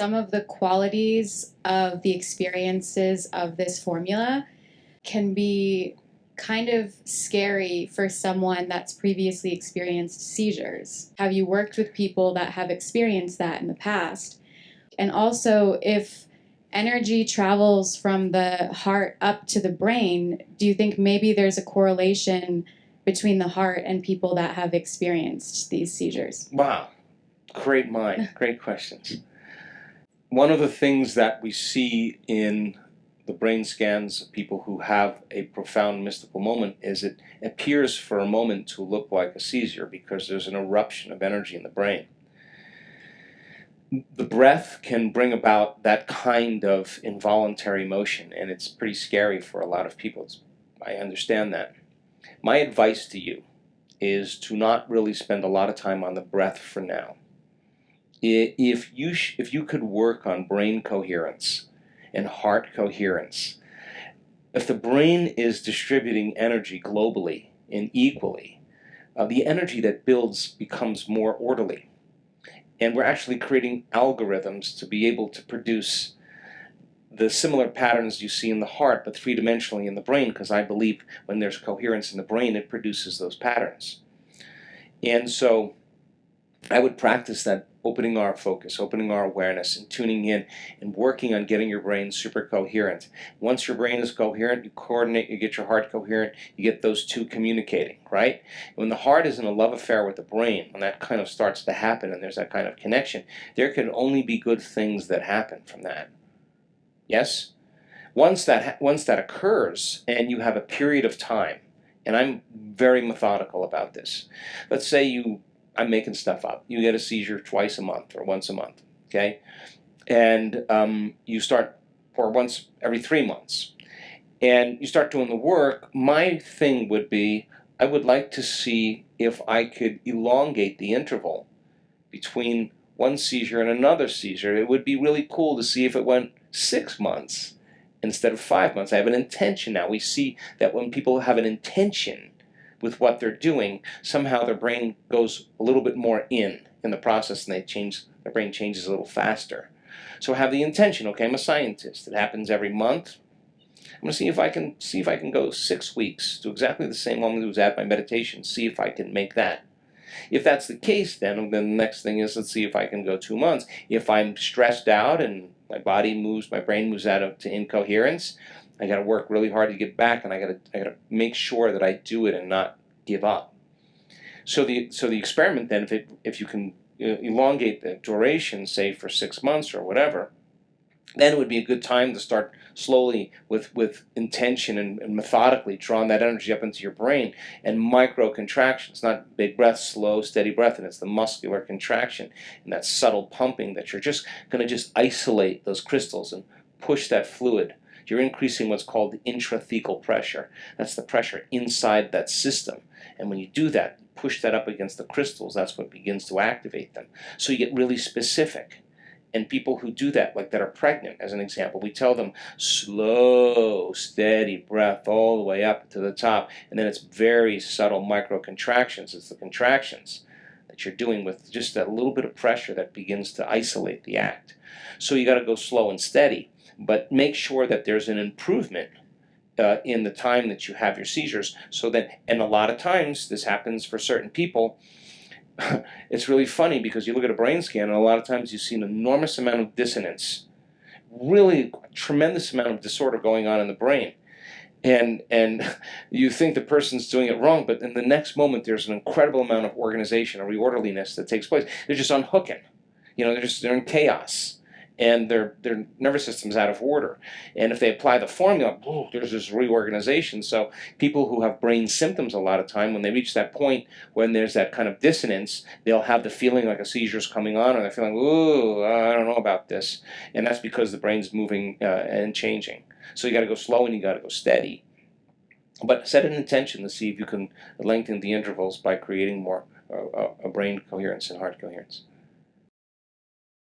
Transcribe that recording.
some of the qualities of the experiences of this formula can be kind of scary for someone that's previously experienced seizures. Have you worked with people that have experienced that in the past? And also, if energy travels from the heart up to the brain, do you think maybe there's a correlation between the heart and people that have experienced these seizures? Wow, great mind, great questions. One of the things that we see in the brain scans of people who have a profound mystical moment is it appears for a moment to look like a seizure because there's an eruption of energy in the brain. The breath can bring about that kind of involuntary motion, and it's pretty scary for a lot of people. I understand that. My advice to you is to not really spend a lot of time on the breath for now. If you could work on brain coherence and heart coherence, if the brain is distributing energy globally and equally, the energy that builds becomes more orderly. And we're actually creating algorithms to be able to produce the similar patterns you see in the heart, but three-dimensionally in the brain, because I believe when there's coherence in the brain, it produces those patterns. And so I would practice that, opening our focus, opening our awareness, and tuning in and working on getting your brain super coherent. Once your brain is coherent, you coordinate, you get your heart coherent, you get those two communicating, right? When the heart is in a love affair with the brain, when that kind of starts to happen and there's that kind of connection, there can only be good things that happen from that. Yes? Once that occurs and you have a period of time, and I'm very methodical about this. Let's say I'm making stuff up. You get a seizure twice a month or once a month, okay? And you start, or once every 3 months. And you start doing the work. My thing would be, I would like to see if I could elongate the interval between one seizure and another seizure. It would be really cool to see if it went 6 months instead of 5 months. I have an intention now. We see that when people have an intention with what they're doing, somehow their brain goes a little bit more in the process, and their brain changes a little faster. So have the intention. Okay, I'm a scientist. It happens every month. I'm going to see if I can go 6 weeks, do exactly the same moment I was at my meditation. See if I can make that. If that's the case, then the next thing is, let's see if I can go 2 months. If I'm stressed out and my brain moves out of to incoherence, I got to work really hard to get back, and I got to make sure that I do it and not give up. So the experiment then, if you can elongate the duration, say for 6 months or whatever, then it would be a good time to start slowly with intention and methodically drawing that energy up into your brain, and micro contractions, not big breath, slow, steady breath, and it's the muscular contraction and that subtle pumping that you're just going to just isolate those crystals and push that fluid. You're increasing what's called the intrathecal pressure. That's the pressure inside that system. And when you do that, push that up against the crystals, that's what begins to activate them. So you get really specific. And people who do that, like that are pregnant, as an example, we tell them slow, steady breath all the way up to the top. And then it's very subtle micro contractions. It's the contractions that you're doing with just that little bit of pressure that begins to isolate the act. So you got to go slow and steady. But make sure that there's an improvement in the time that you have your seizures. So that, and a lot of times this happens for certain people. It's really funny because you look at a brain scan, and a lot of times you see an enormous amount of dissonance, really tremendous amount of disorder going on in the brain. And you think the person's doing it wrong, but in the next moment there's an incredible amount of organization, a reorderliness that takes place. They're just unhooking. They're in chaos. And their nervous system's out of order. And if they apply the formula, there's this reorganization. So people who have brain symptoms a lot of time, when they reach that point when there's that kind of dissonance, they'll have the feeling like a seizure's coming on, or they're feeling, ooh, I don't know about this. And that's because the brain's moving and changing. So you got to go slow and you got to go steady. But set an intention to see if you can lengthen the intervals by creating more brain coherence and heart coherence.